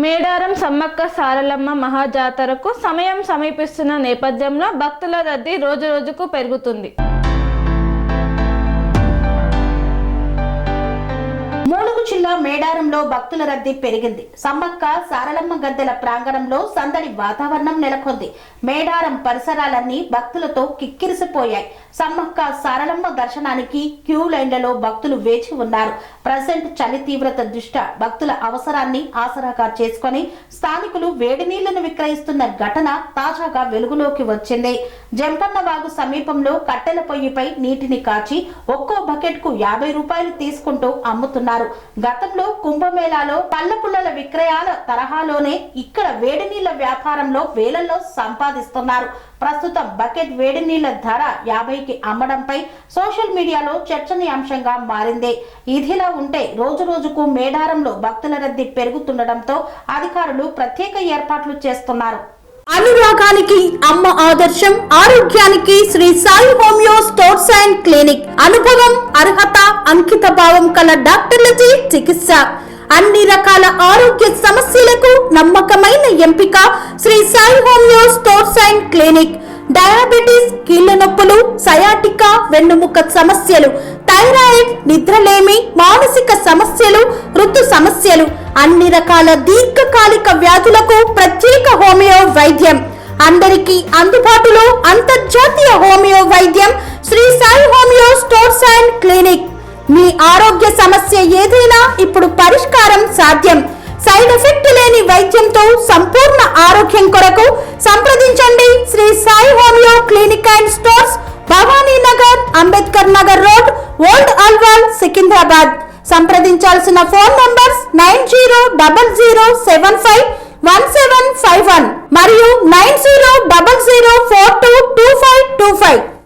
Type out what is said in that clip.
మేడారం సమ్మక్క సారలమ్మ మహాజాతరకు సమయం సమీపిస్తున్న నేపథ్యంలో భక్తుల రద్దీ రోజురోజుకు పెరుగుతుంది. ములుగు జిల్లా మేడారంలో భక్తుల రద్దీ పెరిగింది. సమ్మక్క సారలమ్మ గద్దెల ప్రాంగణంలో సందడి వాతావరణం నెలకొంది. మేడారం పరిసరాలన్నీ భక్తులతో కిక్కిరిసిపోయాయి. సమ్మక్క సారలమ్మ దర్శనానికి క్యూ లైన్లలో భక్తులు వేచి ఉన్నారు. ప్రజెంట్ చలి తీవ్రత దృష్ట్యా భక్తుల అవసరాన్ని ఆసరాగా చేసుకుని స్థానికులు వేడి నీళ్లను విక్రయిస్తున్న ఘటన తాజాగా వెలుగులోకి వచ్చింది. జంపన్నవాగు సమీపంలో కట్టెల పొయ్యిపై నీటిని కాచి ఒక్కో బకెట్ కు 50 రూపాయలు తీసుకుంటూ అమ్ముతున్నారు. గతంలో కుంభమేళాలో పళ్ళ పుల్లల విక్రయాల తరహాలోనే ఇక్కడ వేడి నీళ్ల వ్యాపారంలో వేలల్లో సంపాదిస్తున్నారు. ప్రస్తుతం బకెట్ వేడి నీళ్ల ధర 50కి అమ్మడంపై సోషల్ మీడియాలో చర్చనీయాంశంగా మారింది. ఇదిలా ఉంటే రోజు రోజుకు మేడారంలో భక్తుల రద్దీ పెరుగుతుండటంతో అధికారులు ప్రత్యేక ఏర్పాట్లు చేస్తున్నారు. అనురాగానికి అమ్మ ఆదర్శం, ఆరోగ్యానికి Shri Sai homeo stores and clinic. అనుభవం, అర్హత, అంకిత భావం కల డాక్టర్లచే చికిత్స. అన్ని రకాల ఆరోగ్య సమస్యలకు నమ్మకమైన ఎంపిక Shri Sai homeo stores and clinic. Diabetes, కీళ్ల నొప్పులు, సయాటికా, వెన్నుముక సమస్యలు, థైరాయిడ్, నిద్రలేమి, మానసిక సమస్యలు, ఋతు సమస్యలు, అన్ని రకాల దీర్ఘకాలిక వ్యాధులకు ప్రత్యేక హోమియో వైద్యం. అందరికీ అందుబాటులో అంతర్జాతీయ హోమియో వైద్యం Shri Sai homeo stores and clinic. మీ ఆరోగ్య సమస్య ఏదైనా ఇప్పుడు పరిష్కారం సాధ్యం. సైడ్ ఎఫెక్ట్ లేని వైద్యంతో సంపూర్ణ ఆరోగ్యం కొరకు సంప్రదించండి Shri Sai homeo clinic and stores, Bhavani Nagar, Ambedkar Nagar road, old Alwal, Secunderabad. సంప్రదించాల్సిన ఫోన్ నంబర్స్ 9000751751 మరియు 900042